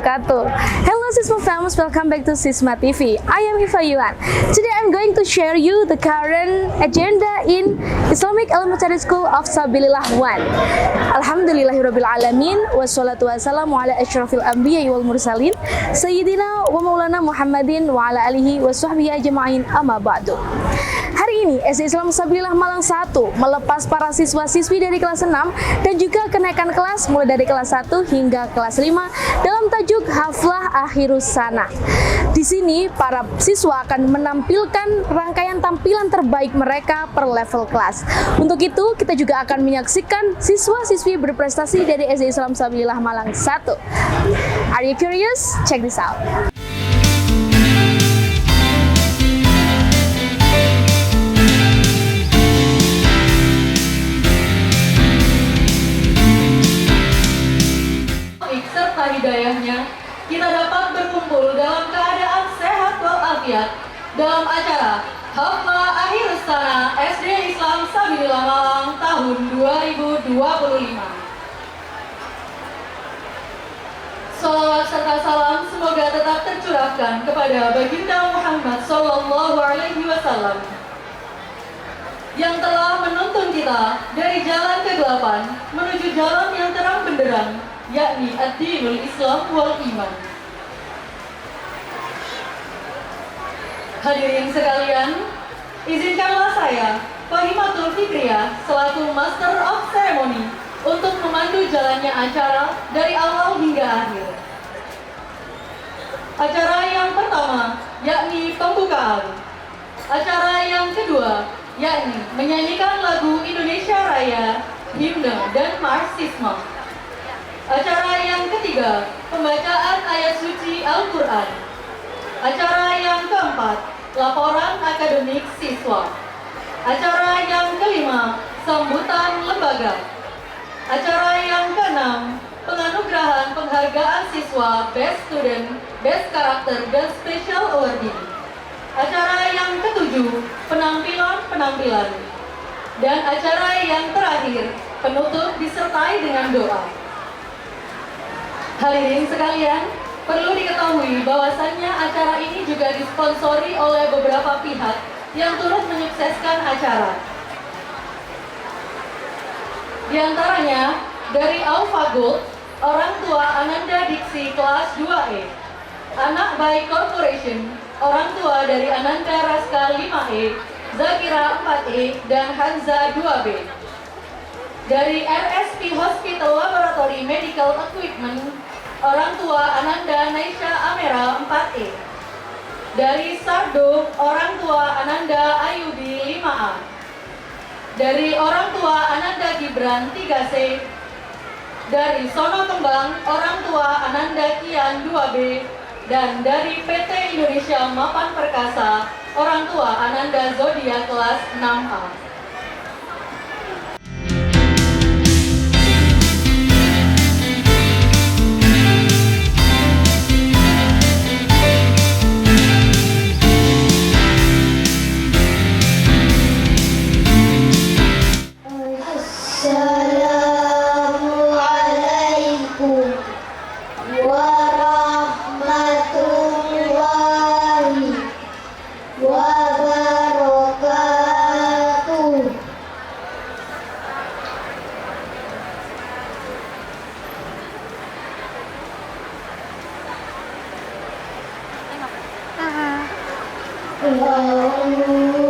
wabarakatuh. Hello Sisma fans, welcome back to Sisma TV. I am Iva Yuan. Today I'm going to share you the current agenda in Islamic Elementary School of Sabilillah 1. Alhamdulillahirabbil alamin wassalatu wassalamu ala asyrafil anbiya wal mursalin sayyidina wa maulana Muhammadin wa ala alihi wa sahbihi ajma'in amma ba'du. Hari ini SD Islam Sabilillah Malang 1 melepas para siswa-siswi dari kelas 6 dan juga kenaikan kelas mulai dari kelas 1 hingga kelas 5 dalam tajuk Haflah Akhirus Sana. Di sini para siswa akan menampilkan rangkaian tampilan terbaik mereka per level kelas. Untuk itu kita juga akan menyaksikan siswa-siswi berprestasi dari SD Islam Sabilillah Malang 1. Are you curious? Check this out. Hidayahnya, kita dapat berkumpul dalam keadaan sehat walafiat dalam acara Haflah Akhirus Sana SD Islam Sabilillah Malang tahun 2025. Salawat serta salam semoga tetap tercurahkan kepada Baginda Muhammad Sallallahu Alaihi Wasallam yang telah menuntun kita dari jalan kegelapan menuju jalan yang terang benderang, yakni ad-dinul Islam wal iman. Hadirin sekalian, izinkanlah saya, Fahimatul Fikriyah, selaku Master of Ceremony, untuk memandu jalannya acara dari awal hingga akhir. Acara yang pertama, yakni pembukaan. Acara yang kedua, yakni menyanyikan lagu Indonesia Raya, himne dan marxisme. Acara yang ketiga, pembacaan ayat suci Al-Quran. Acara yang keempat, laporan akademik siswa. Acara yang kelima, sambutan lembaga. Acara yang keenam, penganugerahan penghargaan siswa Best Student, Best Karakter, dan Special Awardee. Acara yang ketujuh, penampilan-penampilan. Dan acara yang terakhir, penutup disertai dengan doa. Hadirin sekalian, perlu diketahui bahwasannya acara ini juga disponsori oleh beberapa pihak yang turut menyukseskan acara. Di antaranya dari Alpha Gold, orang tua Ananda Diksi kelas 2E, Anak Baik Corporation, orang tua dari Ananda Raska 5E, Zakira 4E, dan Hanza 2B. Dari RSP Hospital Laboratory Medical Equipment, orang tua Ananda Naisha Amera 4E. Dari Sardo, orang tua Ananda Ayudi 5A. Dari orang tua Ananda Gibran 3C. Dari Sono Kembang, orang tua Ananda Kian 2B. Dan dari PT Indonesia Mapan Perkasa, orang tua Ananda Zodia kelas 6A. Bismillahirrahmanirrahim.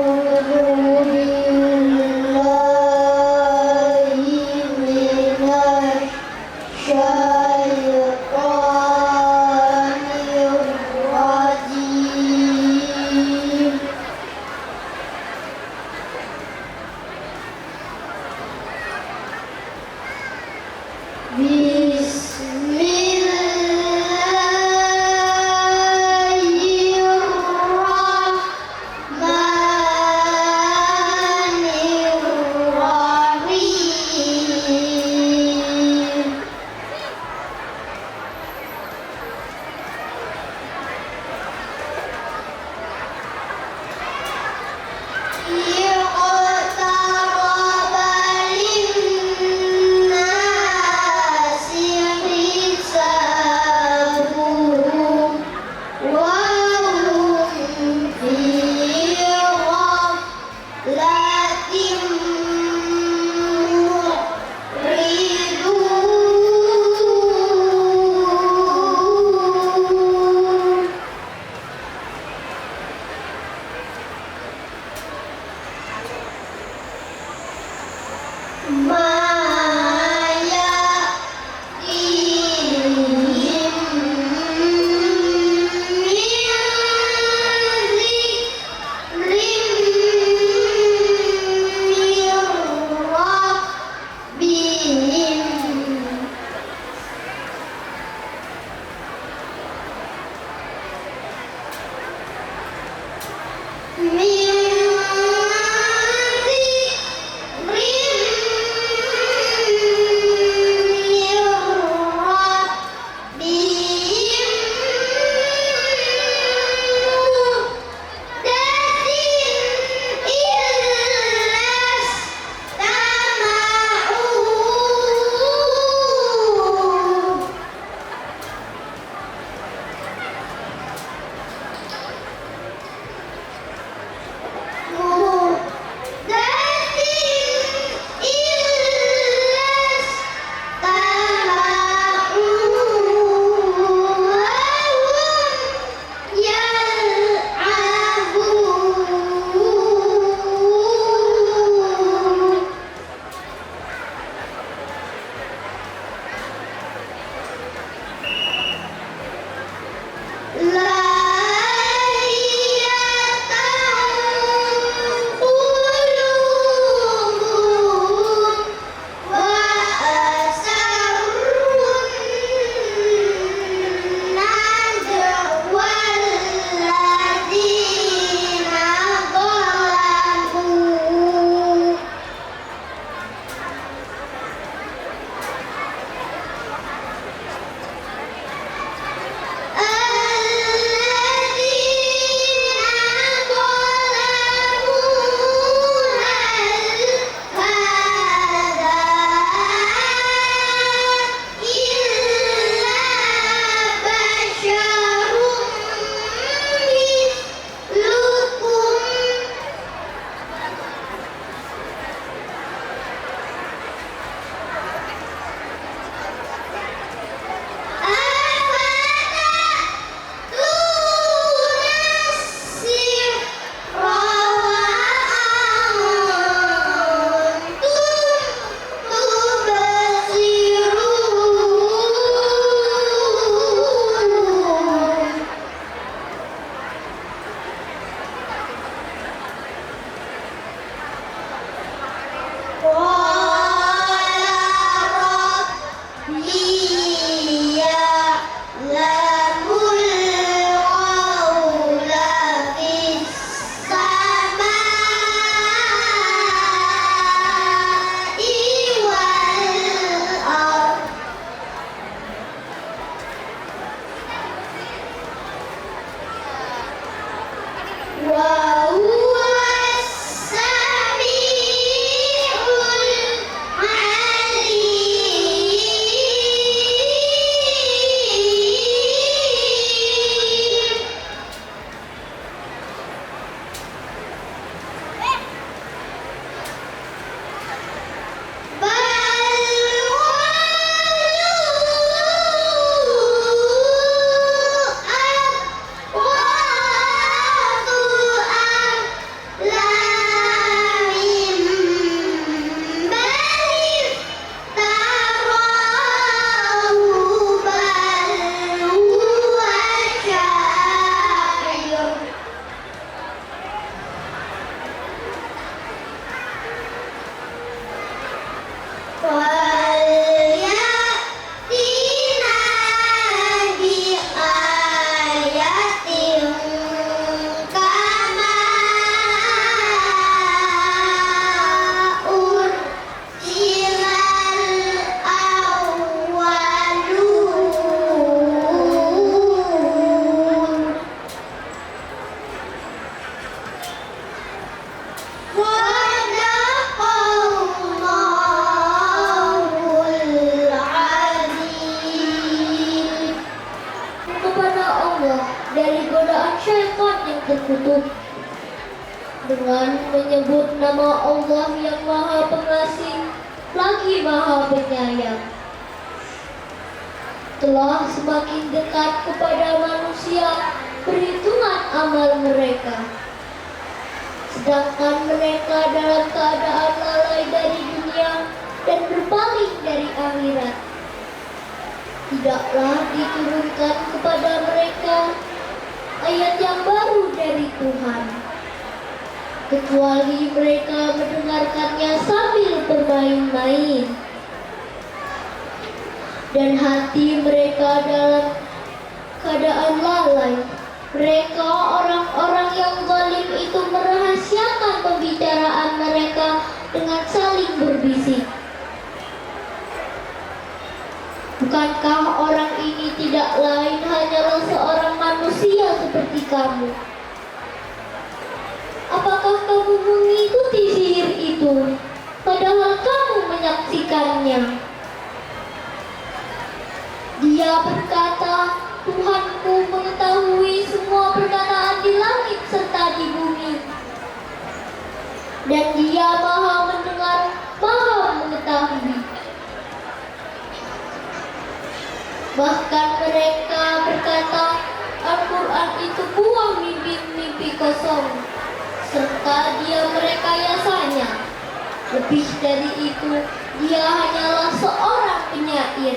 godaan syaitan yang terkutuk. Dengan menyebut nama Allah yang Maha Pengasih lagi Maha Penyayang, telah semakin dekat kepada manusia perhitungan amal mereka, sedangkan mereka dalam keadaan lalai dari dunia dan berpaling dari akhirat. Tidaklah diturunkan kepada mereka ayat yang baru dari Tuhan, kecuali mereka mendengarkannya sambil bermain-main, dan hati mereka dalam keadaan lalai. Mereka orang-orang yang zalim itu merahasiakan pembicaraan mereka dengan saling berbisik. Bukankah orang ini tidak lain hanyalah seorang manusia seperti kamu? Apakah kamu mengikuti sihir itu, padahal kamu menyaksikannya? Dia berkata, Tuhanku mengetahui semua perkataan di langit serta di bumi, dan Dia Maha mendengar, Maha mengetahui. Bahkan mereka berkata, Al-Quran itu buah mimpi-mimpi kosong, serta dia merekayasanya. Lebih dari itu, dia hanyalah seorang penyair.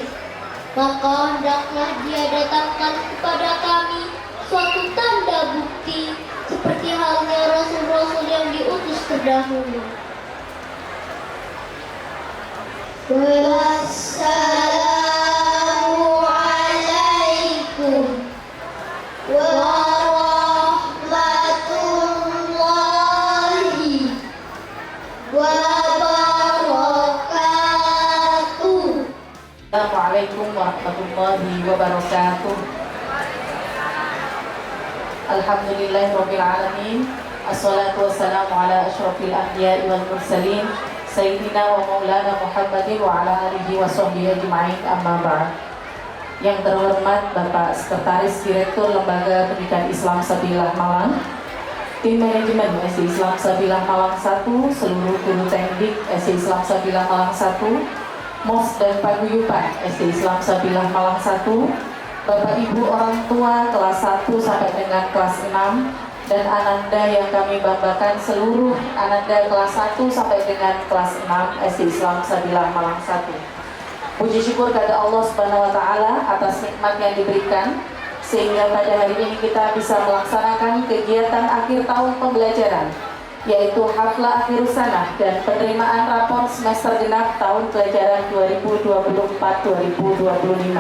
Maka hendaklah dia datangkan kepada kami suatu tanda bukti, seperti halnya rasul-rasul yang diutus terdahulu. Wassalamu alaikum warahmatullahi wabarakatuh. Assalamualaikum warahmatullahi wabarakatuh. Alhamdulillahirabbil alamin. Assalatu wassalamu ala asyrafil anbiya'i wal mursalin Sayyidina wa maulana Muhammadin wa ala alihi wa sahbihi ajma'in, amma ba'd. Yang terhormat Bapak Sekretaris Direktur Lembaga Pendidikan Islam Sabilah Malang, Tim Manajemen SD Islam Sabilah Malang 1, seluruh guru teknik SD Islam Sabilah Malang 1, MOS dan Paguyuban SD Islam Sabilah Malang 1, Bapak Ibu orang tua kelas 1 sampai dengan kelas 6, dan Ananda yang kami banggakan seluruh Ananda kelas 1 sampai dengan kelas 6 SD Islam Sabilah Malang 1. Puji syukur kepada Allah Subhanahu wa taala atas nikmat yang diberikan sehingga pada hari ini kita bisa melaksanakan kegiatan akhir tahun pembelajaran, yaitu haflah akhir sanah dan penerimaan rapor semester genap tahun pelajaran 2024-2025.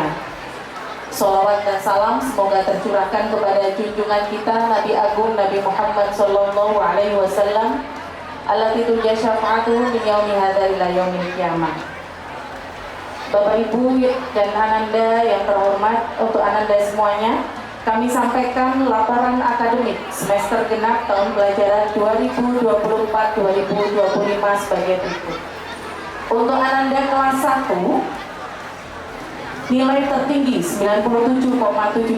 Sholawat dan salam semoga tercurahkan kepada junjungan kita Nabi Agung Nabi Muhammad Sallallahu Alaihi Wasallam, allati turja syafa'atuhu min yaumi hadza ila yaumil qiyamah. Bapak Ibu dan Ananda yang terhormat, untuk Ananda semuanya, kami sampaikan laporan akademik semester genap tahun pelajaran 2024-2025 sebagai berikut. Untuk Ananda kelas 1, nilai tertinggi 97,17,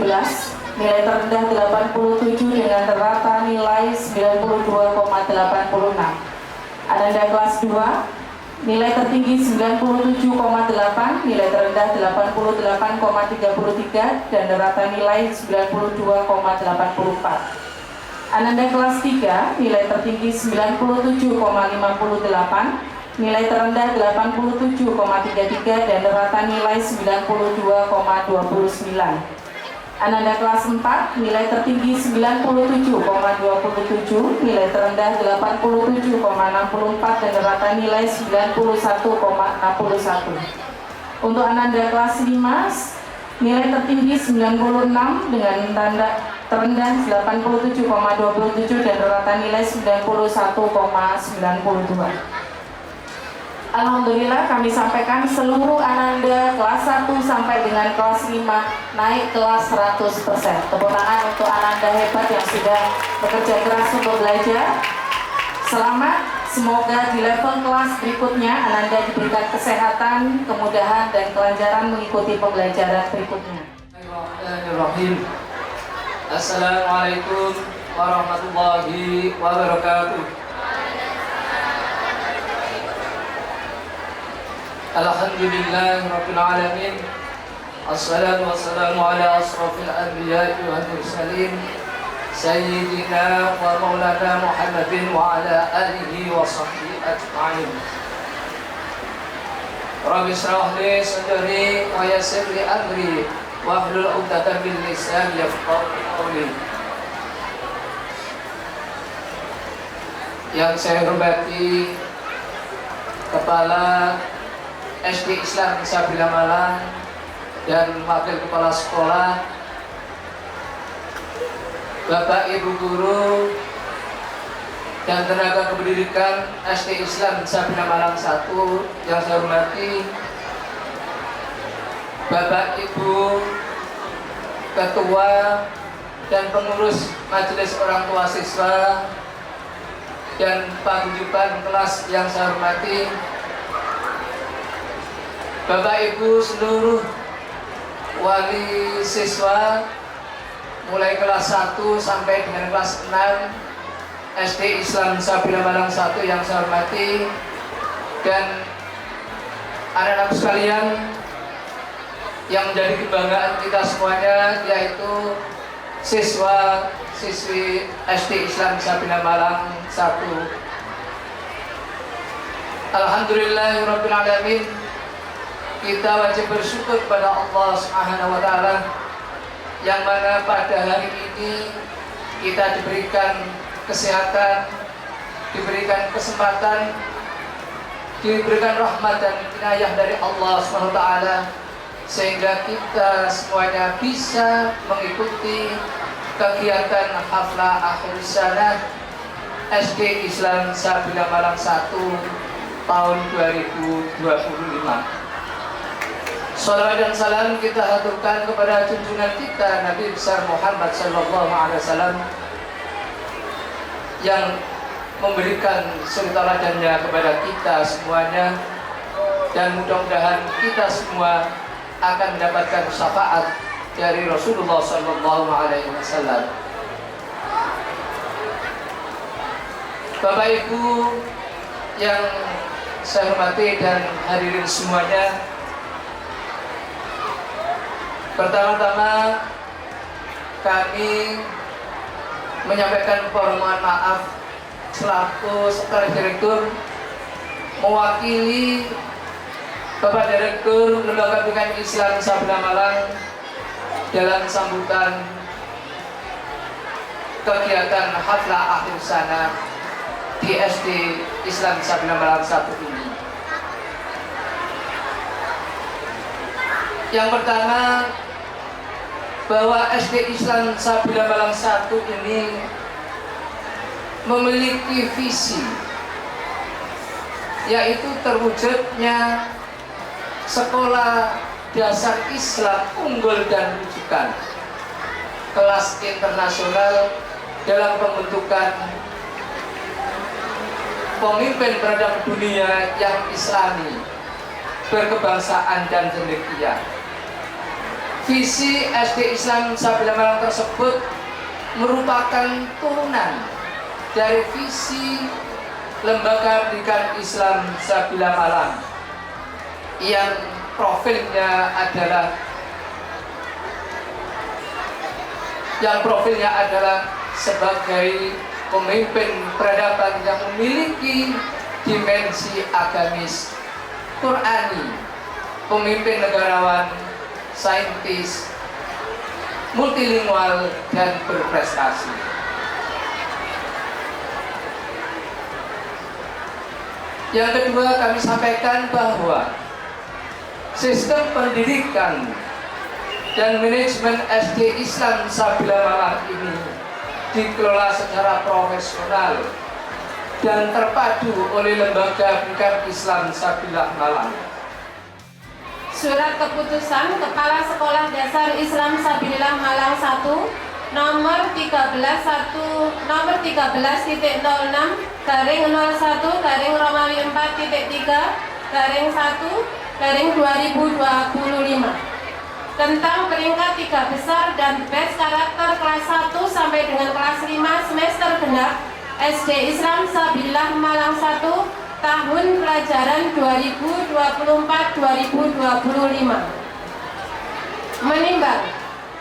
nilai terendah 87 dengan rata nilai 92,86. Ananda kelas 2, nilai tertinggi 97,8, nilai terendah 88,33 dan rata nilai 92,84. Ananda kelas 3, nilai tertinggi 97,58, nilai terendah 87,33 dan rata nilai 92,29. Ananda kelas 4, nilai tertinggi 97,27, nilai terendah 87,64 dan rata nilai 91,61. Untuk Ananda kelas 5, nilai tertinggi 96 dengan tanda terendah 87,27 dan rata nilai 91,92. Alhamdulillah kami sampaikan seluruh Ananda kelas 1 sampai dengan kelas 5 naik kelas 100%. Tepuk tangan untuk Ananda hebat yang sudah bekerja keras untuk belajar. Selamat, semoga di level kelas berikutnya Ananda diberikan kesehatan, kemudahan dan kelancaran mengikuti pembelajaran berikutnya. Bismillahirrahmanirrahim. Assalamualaikum warahmatullahi wabarakatuh. Alhamdulillahirabbil alamin. Assalatu wassalamu ala asrofil anbiya'i wal mursalin Sayyidina wa maulana Muhammadin wa ala alihi wa sahbihi ajma'in. Rabbi shrah li sadri wa yassir li amri wahlul 'uqdatam min lisani yafqahu qawli. Yang saya hormati Kepala SD Islam Sabila Malang dan Wakil Kepala Sekolah, Bapak Ibu Guru dan tenaga kependidikan SD Islam Sabila Malang 1 yang saya hormati, Bapak Ibu Ketua dan pengurus Majelis Orang Tua Siswa dan paguyuban kelas yang saya hormati, Bapak Ibu seluruh wali siswa mulai kelas 1 sampai dengan kelas 6 SD Islam Sabila Malang 1 yang saya hormati, dan anak-anak sekalian yang menjadi kebanggaan kita semuanya, yaitu siswa siswi SD Islam Sabila Malang 1. Alhamdulillahirabbil alamin. Kita wajib bersyukur kepada Allah Subhanahu wa taala yang mana pada hari ini kita diberikan kesehatan, diberikan kesempatan, diberikan rahmat dan inayah dari Allah Subhanahu wa taala sehingga kita semuanya bisa mengikuti kegiatan haflah akhir sana SD Islam Sabila Malang 1 tahun 2025. Salawat dan salam kita haturkan kepada junjungan kita Nabi besar Muhammad sallallahu alaihi wasallam yang memberikan suri teladannya kepada kita semuanya, dan mudah-mudahan kita semua akan mendapatkan syafaat dari Rasulullah sallallahu alaihi wasallam. Bapak Ibu yang saya hormati dan hadirin semuanya, pertama-tama kami menyampaikan permohonan maaf selaku Sekretaris Direktur mewakili Bapak Direktur Lembaga Pendidikan Islam Sabila Malang dalam sambutan kegiatan haflah akhir sana di SD Islam Sabila Malang 1 ini. Yang pertama, bahwa SD Islam Sabila Malang 1 ini memiliki visi, yaitu terwujudnya sekolah dasar Islam unggul dan rujukan kelas internasional dalam pembentukan pemimpin peradaban dunia yang islami, berkebangsaan dan cendekia. Visi SD Islam Sabila Malang tersebut merupakan turunan dari visi Lembaga Pendidikan Islam Sabila Malang yang profilnya adalah sebagai pemimpin peradaban yang memiliki dimensi agamis, Qurani, pemimpin negarawan, saintis, multilingual, dan berprestasi. Yang kedua, kami sampaikan bahwa sistem pendidikan dan manajemen SD Islam Sabila Malang ini dikelola secara profesional dan terpadu oleh Lembaga Pendidikan Islam Sabila Malang. Surat Keputusan Kepala Sekolah Dasar Islam Sabilillah Malang 1 nomor 13/01 Romawi 4.3/1/2025 tentang peringkat 3 besar dan best karakter kelas 1 sampai dengan kelas 5 semester genap SD Islam Sabilillah Malang 1 tahun pelajaran 2024-2025. Menimbang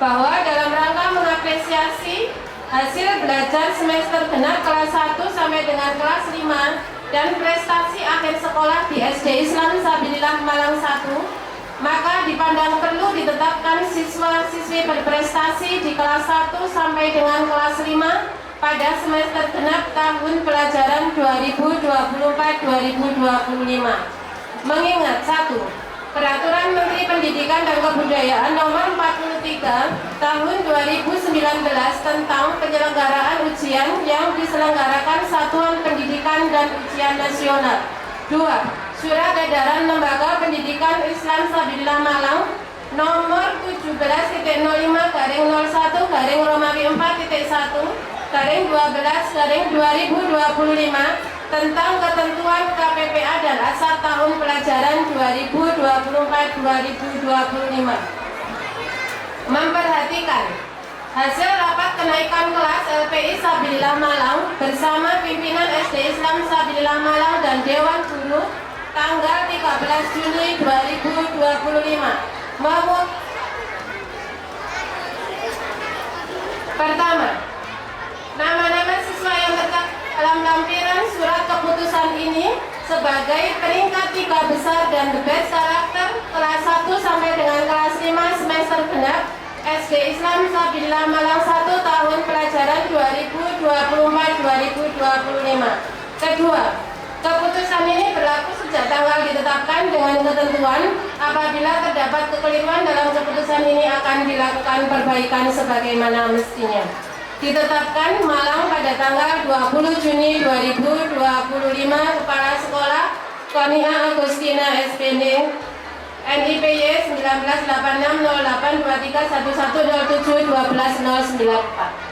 bahwa dalam rangka mengapresiasi hasil belajar semester genap kelas 1 sampai dengan kelas 5 dan prestasi akhir sekolah di SD Islam Sabilillah Malang 1, maka dipandang perlu ditetapkan siswa-siswi berprestasi di kelas 1 sampai dengan kelas 5 pada semester genap tahun pelajaran 2024-2025. Mengingat 1. Peraturan Menteri Pendidikan dan Kebudayaan Nomor 43 Tahun 2019 tentang penyelenggaraan ujian yang diselenggarakan Satuan Pendidikan dan Ujian Nasional. 2. Surat Edaran Lembaga Pendidikan Islam Sabilillah Malang Nomor 17-001-Romawi 4.1/12/2025 tentang ketentuan KPPA dan asal tahun pelajaran 2024-2025. Memperhatikan hasil rapat kenaikan kelas LPI Sabilillah Malang bersama pimpinan SD Islam Sabilillah Malang dan Dewan Guru tanggal 13 Juli 2025. Pertama, nama-nama siswa yang tercatat dalam lampiran surat keputusan ini sebagai peringkat 3 besar dan the best karakter kelas 1 sampai dengan kelas 5 semester genap SD Islam Sabilillah Malang 1 tahun pelajaran 2024-2025. Kedua, keputusan ini berlaku sejak tanggal ditetapkan dengan ketentuan apabila terdapat kekeliruan dalam keputusan ini akan dilakukan perbaikan sebagaimana mestinya. Ditetapkan Malang pada tanggal 20 Juni 2025. Kepala Sekolah Konia Agustina SPD NIPY 1986082311071294.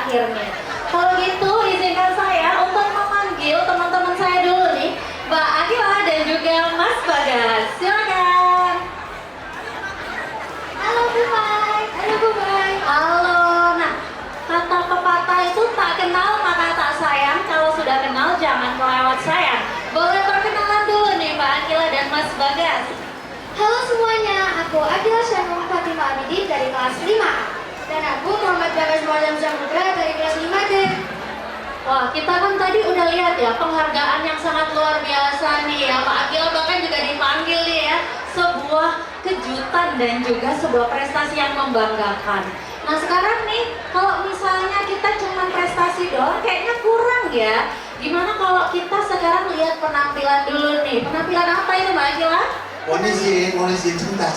akhirnya. Kalau gitu izinkan saya untuk memanggil teman-teman saya dulu nih, Mbak Akila dan juga Mas Bagas. Silakan. Halo Bu Mai. Halo Bu Mai. Halo. Nah, kata pepatah itu tak kenal maka tak sayang. Kalau sudah kenal jangan melewat sayang. Boleh perkenalan dulu nih Mbak Akila dan Mas Bagas. Halo semuanya, aku Akila Syanur Fatimah Abidin dari kelas 5A. Dan aku Muhammad Bagas Muazzam Samudra dari kelas 5D. Wah, kita kan tadi udah lihat ya penghargaan yang sangat luar biasa nih ya. Pak Akila bahkan juga dipanggil nih ya. Sebuah kejutan dan juga sebuah prestasi yang membanggakan. Nah sekarang nih, kalau misalnya kita cuma prestasi doang kayaknya kurang ya. Gimana kalau kita sekarang lihat penampilan dulu nih. Penampilan apa itu Mbak Akila? Mohon izin, sebentar.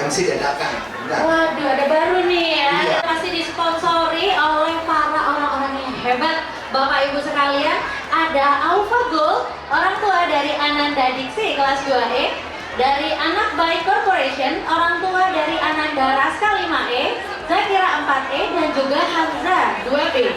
MC dadakan. Waduh, ada baru nih ya. Iya. Pasti disponsori oleh para orang-orang yang hebat. Bapak Ibu sekalian, ada Alpha Gold, orang tua dari Ananda Diksi kelas 2E, dari Anak Baik Corporation, orang tua dari Ananda Raska 5E, Zakira 4E, dan juga Hamza 2B.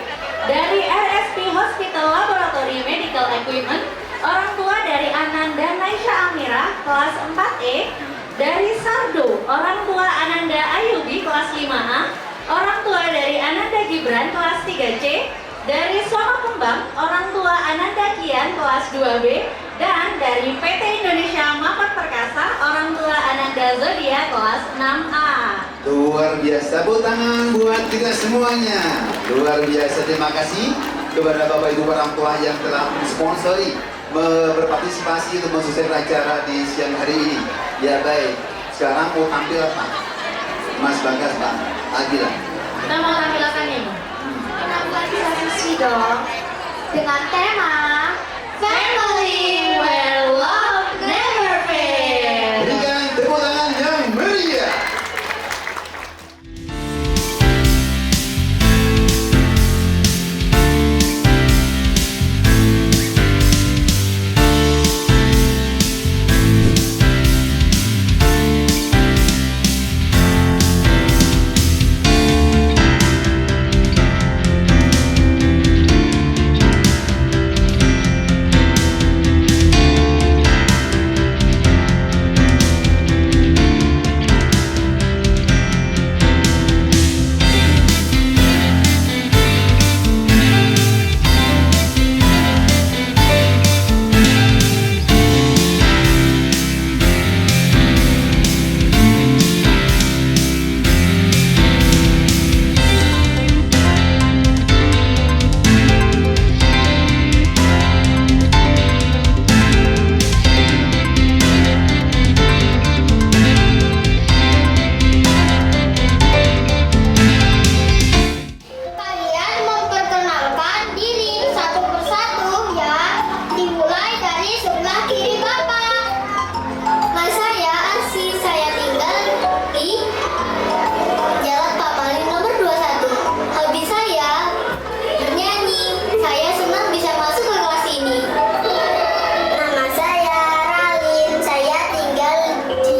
Dari RSP Hospital Laboratory Medical Equipment, orang tua dari Ananda Naisha Amira kelas 4E, dari Sardo, orang tua Ananda Ayubi kelas 5A, orang tua dari Ananda Gibran kelas 3C, dari Soma Kembang, orang tua Ananda Kian kelas 2B, dan dari PT Indonesia Mapat Perkasa, orang tua Ananda Zodia kelas 6A. Luar biasa, tepuk tangan buat kita semuanya. Luar biasa, terima kasih kepada Bapak Ibu orang tua yang telah mensponsori, berpartisipasi untuk mensukseskan acara di siang hari ini. Ya baik, sekarang mau tampil apa? Mas Bagas, Pak Agila. Kita mau tampil apa nih? Kita buat sesi dong dengan tema Family Where Love Never Fails. Berikan tepuk tangan yang meriah. Kalian memperkenalkan diri satu persatu ya. Dimulai dari sebelah kiri Bapak. Nama saya Asi, saya tinggal di Jalan Papaling nomor 21. Hobi saya bernyanyi. Saya senang bisa masuk ke kelas ini. Nama saya Ralin, saya tinggal di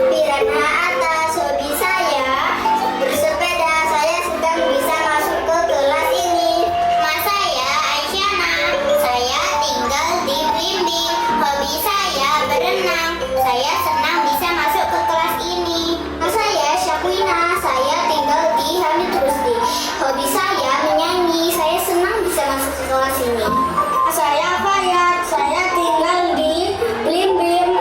Piranha Atas. Hobi saya bersepeda. Saya sedang bisa masuk ke kelas ini. Nama saya Aisyana, saya tinggal di Blimbing. Hobi saya berenang. Saya senang bisa masuk ke kelas ini. Nama saya Syakwina, saya tinggal di Hamid Rusdi. Hobi saya menyanyi. Saya senang bisa masuk ke kelas ini. Nama saya Fayat, saya tinggal di Blimbing.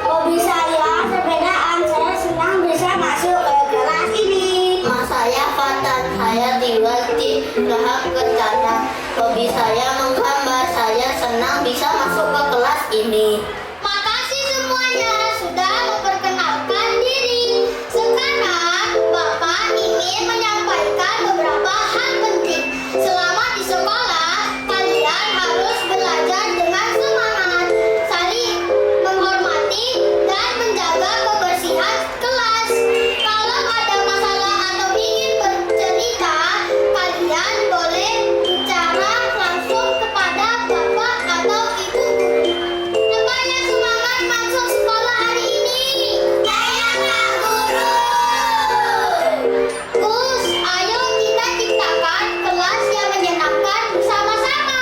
Hobi saya sepedaan. Saya senang bisa masuk ke kelas ini. Nama saya Fatan, saya tinggal di Lahap Kencana. Hobi saya menggambar. Saya senang bisa masuk ke kelas ini. Makasih semuanya sudah memperkenalkan diri. Sekarang Bapak ingin menyampaikan beberapa hal penting. Selama di sekolah, kalian harus belajar dengan semangat, saling menghormati, dan menjaga kebersihan kelas. Kalau ada masalah atau ingin bercerita, kalian boleh bicara langsung kepada Bapak atau Ibu guru. Semuanya semangat masuk sekolah hari ini. Saya Pak Guru. Gus, ayo kita ciptakan kelas yang menyenangkan bersama-sama.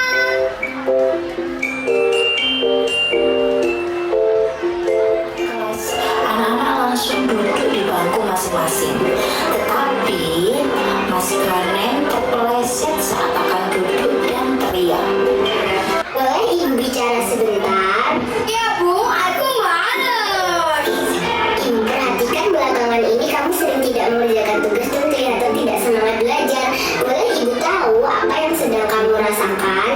Kelas anak-anak langsung duduk di bangku masing-masing. Tetapi Mas Garnen terpeleset saat akan duduk dan teriak. Boleh Ibu bicara sebentar? Ya Bu, aku males. Ibu perhatikan belakangan ini kamu sering tidak mengerjakan tugas dan kelihatan tidak semangat belajar. Boleh Ibu tahu apa yang sedang kamu rasakan?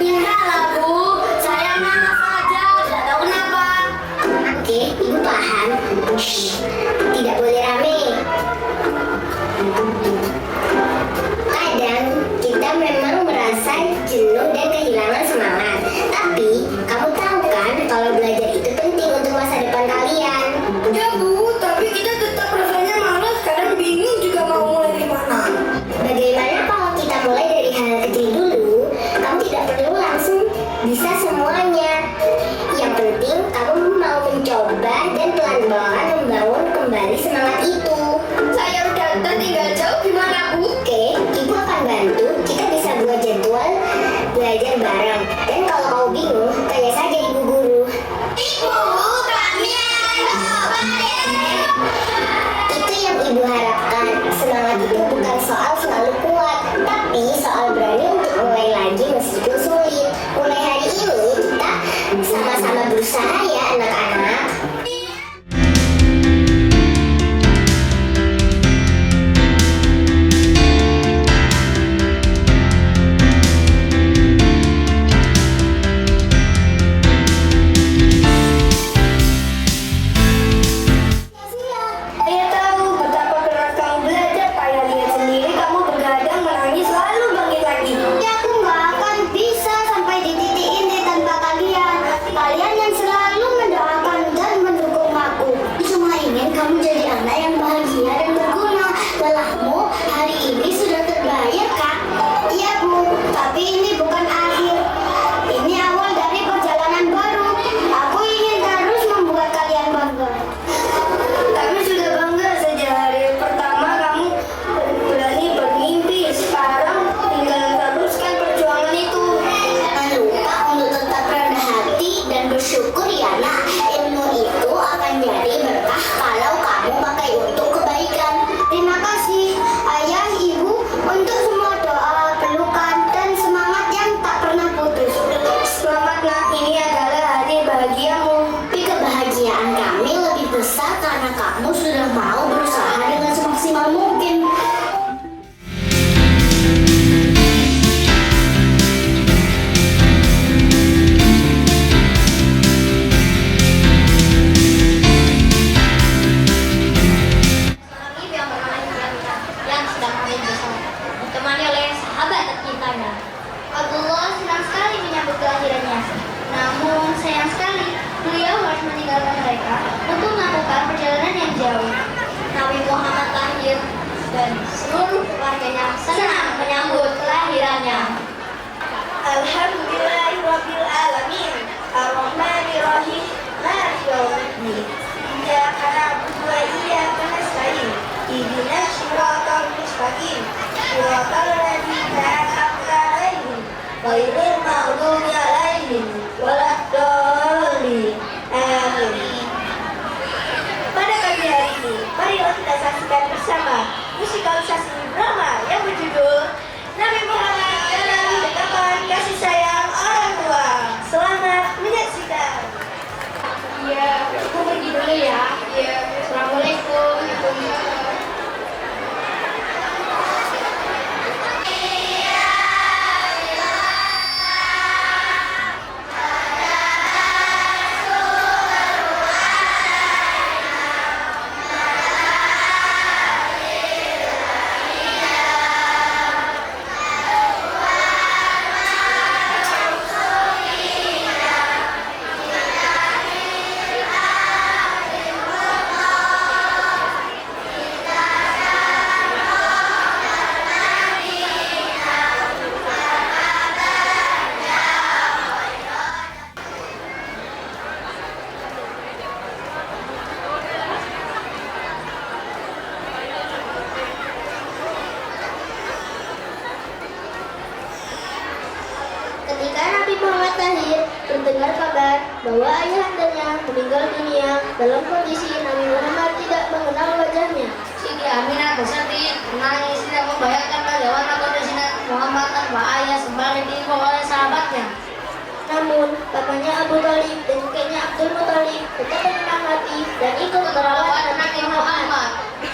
Enggak lah Bu, saya malas saja, tidak tahu kenapa. Oke, Ibu paham. Shh, tidak boleh rame. Kadang kita memang merasa jenuh dan kehilangan semangat. Tapi kamu tahu kan kalau belajar itu penting untuk masa depan kalian. Ya Bu, tapi kita tetap rasanya malas. Kadang bingung juga mau mulai di mana. Bagaimana kalau kita mulai dari hal kecil dulu? Kamu tidak perlu langsung bisa semuanya. Yang penting kamu mau mencoba dan pelan-pelan membangun kembali semangat itu. Saya udah tinggal jauh gimana Bu? Oke, Ibu akan bantu. Kita bisa buat jadwal belajar bareng. Dan kalau kau bingung, tanya saja Ibu guru. Ibu, kami Itu yang Ibu harapkan. Semangat itu bukan soal Berusaha ya anak-anak. Saya tahu betapa keras kamu belajar, payah lihat sendiri kamu begadang menangis lalu bangkit lagi. Ya aku nggak akan bisa sampai di titik ini tanpa kalian. Kalian yang selalu mendoakan dan mendukung aku. Cuma ingin kamu jadi anak yang bahagia dan berguna. Lelahmu hari ini sudah terbayar, Kak. Iya, Bu. Tapi ini bukan akhir. Ini awal dari perjalanan baru. Aku ingin terus membuat kalian bangga. Kami sudah bangga sejak hari pertama kamu berani bermimpi. Sekarang tinggal teruskan perjuangan itu. Jangan lupa untuk tetap rendah hati dan bersyukur ya nak. Ilmu itu akan jadi berkah kalau kamu pakai untuk kebaikan. Terima kasih ayah, ibu untuk semua doa, pelukan, dan semangat yang tak pernah putus. Selamat nak, ini adalah hari bahagiamu. Tapi kebahagiaan kami lebih besar karena kamu sudah mau berusaha dengan semaksimal mungkin. Yang sedang kami bersama, ditemani oleh sahabat tercintanya. Abdullah senang sekali menyambut kelahirannya. Namun sayang sekali, beliau harus meninggalkan mereka untuk melakukan perjalanan yang jauh. Nabi Muhammad lahir dan seluruh keluarganya senang menyambut kelahirannya. Alhamdulillahirabbil alamin. Ar-Rahmanir-Rahim. Maliki yaumiddin. Iyyaka na'budu wa iyyaka nasta'in. Ihdinas siratal mustaqim. Siratal ladzina an'amta 'alaihim ghairil maghdubi 'alaihim waladdallin. Amin. Pada pagi hari ini, marilah kita saksikan bersama musikalisasi drama yang berjudul Nabi Muhammad dalam Dekapan Kasih Sayang Orang Tua. Selamat menyaksikan. Iya, aku pergi dulu ya. Iya. Assalamualaikum. Ketika Nabi Muhammad lahir, terdengar kabar bahwa ayahandanya meninggal dunia dalam kondisi Nabi Muhammad tidak mengenal wajahnya. Siti Aminah bersedih, menangis tidak membayangkan bagaimana kondisi Nabi Muhammad tanpa ayah sembari dibawa oleh sahabatnya. Namun, pamannya Abu Thalib dan kakeknya Abdul Muthalib tetap menenang hati dan ikut merawat Nabi Muhammad. Nabi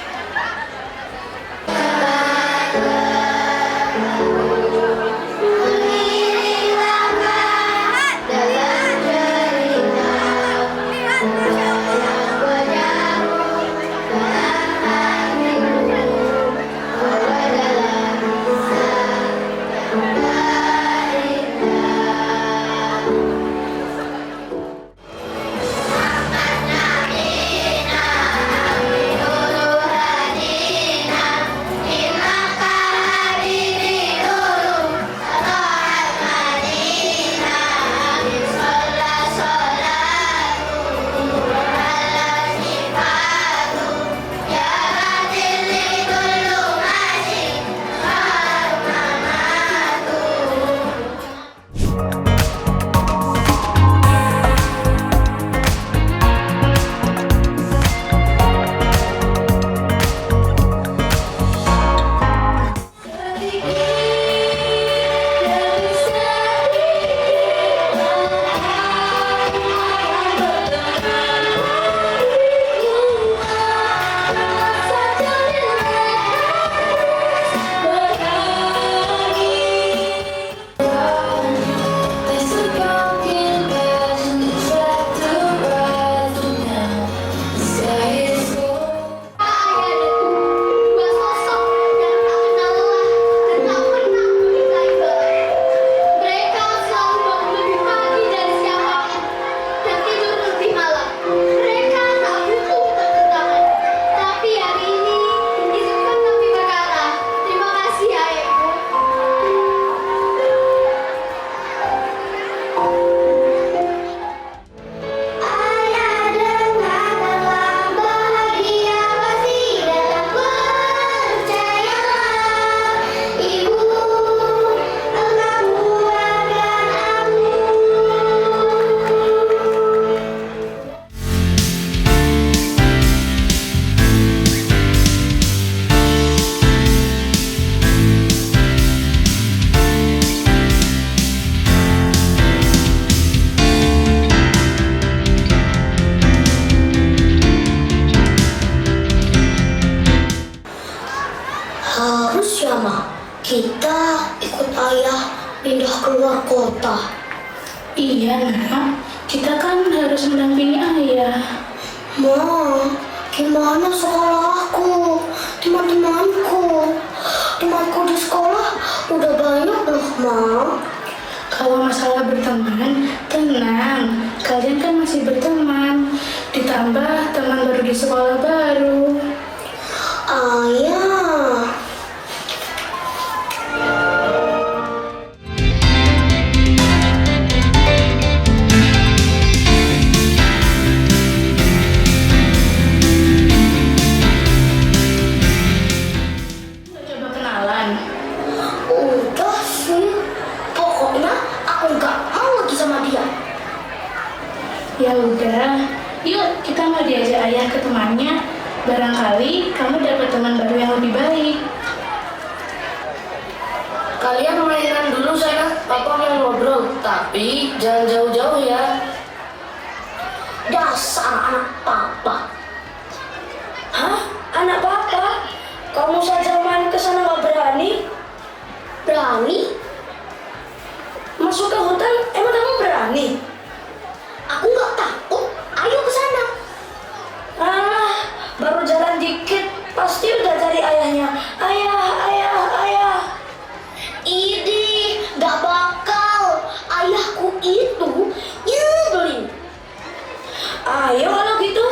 kita ikut ayah pindah keluar kota. Iya, Nak. Kita kan harus mendampingi ayah. Ma, gimana sekolahku, teman-temanku? Temanku di sekolah udah banyak loh, Ma. Kalau masalah berteman, tenang. Kalian kan masih berteman. Ditambah teman baru di sekolah baru. Ayah. Coba kenalan. Udah sih. Pokoknya aku nggak mau lagi sama dia. Ya udah, yuk kita mau diajak ayah ke temannya. Barangkali kamu dapat teman baru yang lebih baik. Kalian mainan dulu sana, papa mau ngobrol, tapi jangan jauh-jauh ya. Dasar anak papa. Hah? Anak papa? Kamu saja main ke sana nggak berani? Berani? Masuk ke hutan, emang kamu berani? Aku nggak takut. Ayo ke sana. Ah, baru jalan dikit, pasti udah cari ayahnya. Ayah, ayah, ayah. Idi, nggak bakal. Ayahku itu nyebelin. Ayo kalau gitu.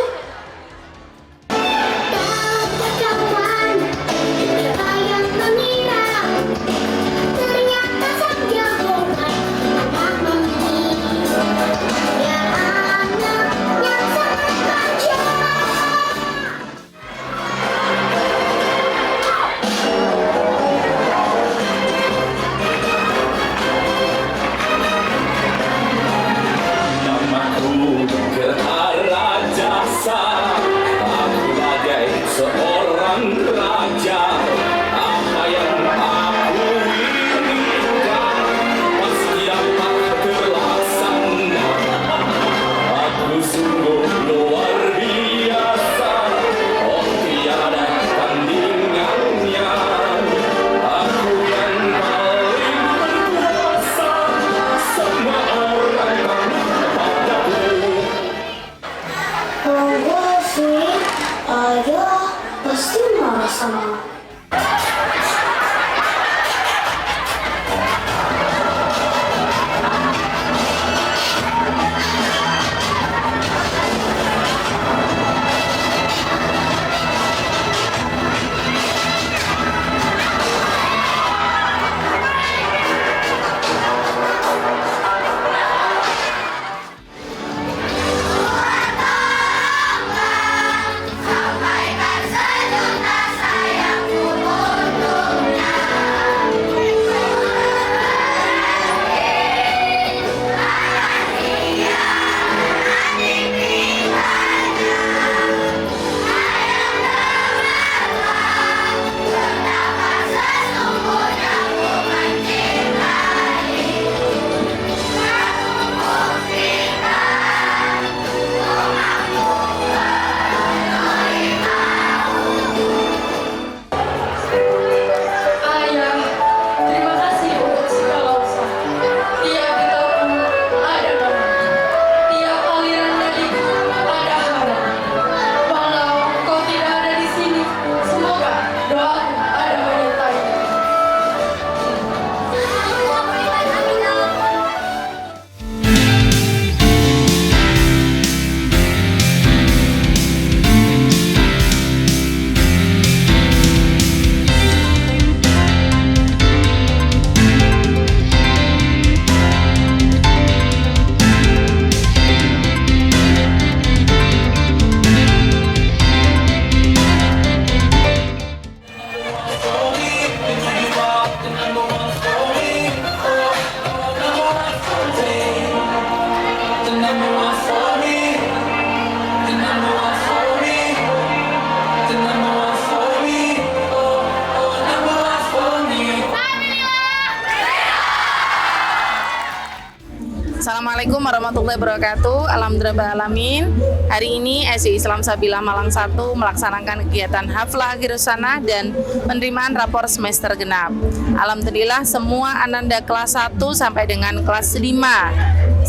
warahmatullahi wabarakatuh. Alhamdulillahirrahmanirrahim. Hari ini SI Islam Sabilah Malang 1 melaksanakan kegiatan Haflah Akhirus Sanah dan penerimaan rapor semester genap. Alhamdulillah semua ananda kelas 1 sampai dengan kelas 5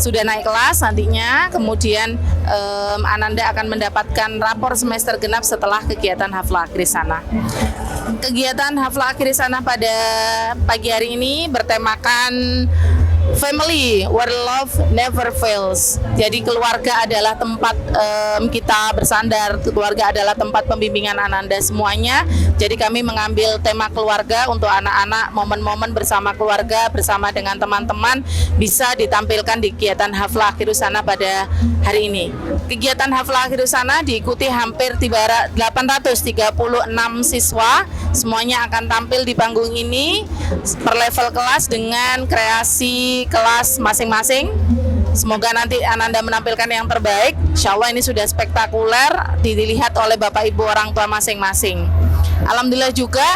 sudah naik kelas nantinya. Kemudian ananda akan mendapatkan rapor semester genap setelah kegiatan Haflah Akhirus Sanah. Kegiatan Haflah Akhirus Sanah pada pagi hari ini bertemakan Family where love never fails. Jadi keluarga adalah tempat kita bersandar, keluarga adalah tempat pembimbingan ananda semuanya. Jadi kami mengambil tema keluarga untuk anak-anak, momen-momen bersama keluarga, bersama dengan teman-teman bisa ditampilkan di kegiatan Haflah Akhirus Sanah pada hari ini. Kegiatan Haflah Akhirus Sanah diikuti hampir 836 siswa. Semuanya akan tampil di panggung ini per level kelas dengan kreasi kelas masing-masing. Semoga nanti ananda menampilkan yang terbaik. Insya Allah ini sudah spektakuler dilihat oleh Bapak Ibu orang tua masing-masing. Alhamdulillah juga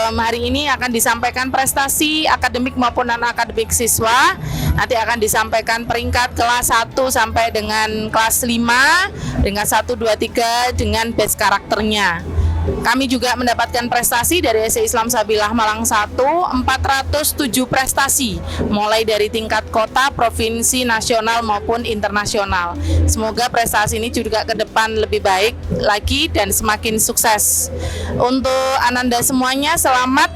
hari ini akan disampaikan prestasi akademik maupun non-akademik siswa. Nanti akan disampaikan peringkat kelas 1 sampai dengan kelas 5 dengan 1, 2, 3 dengan batch karakternya. Kami juga mendapatkan prestasi dari SI Islam Sabilah Malang 1, 407 prestasi, mulai dari tingkat kota, provinsi, nasional maupun internasional. Semoga prestasi ini juga ke depan lebih baik lagi dan semakin sukses. Untuk ananda semuanya selamat,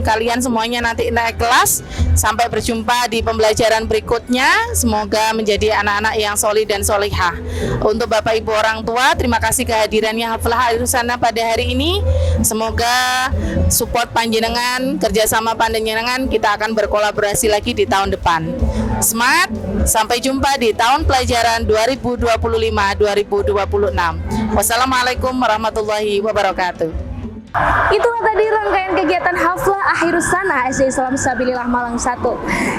kalian semuanya nanti naik kelas. Sampai berjumpa di pembelajaran berikutnya. Semoga menjadi anak-anak yang solih dan solihah. Untuk Bapak Ibu orang tua, terima kasih kehadirannya Haflah Akhirus Sanah pada hari ini. Semoga support panjenengan, kerjasama panjenengan, kita akan berkolaborasi lagi di tahun depan. Semangat, sampai jumpa di tahun pelajaran 2025-2026. Wassalamualaikum warahmatullahi wabarakatuh. Itulah tadi rangkaian kegiatan Haflah Akhirus Sanah SD Islam Sabilillah Malang 1.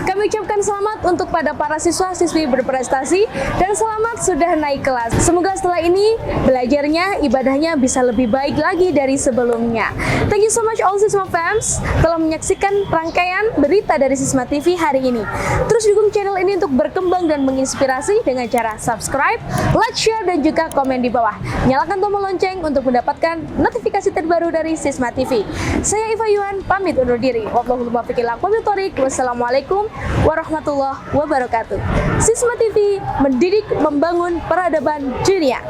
Kami ucapkan selamat untuk pada para siswa-siswi berprestasi dan selamat sudah naik kelas. Semoga setelah ini belajarnya, ibadahnya bisa lebih baik lagi dari sebelumnya. Thank you so much all Sisma fans telah menyaksikan rangkaian berita dari Sisma TV hari ini. Terus dukung channel ini untuk berkembang dan menginspirasi dengan cara subscribe, like, share, dan juga komen di bawah. Nyalakan tombol lonceng untuk mendapatkan notifikasi terbaru dari Sisma TV. Saya Iva Yuan, pamit undur diri. Wassalamualaikum warahmatullahi wabarakatuh. Sisma TV mendidik, membangun peradaban dunia.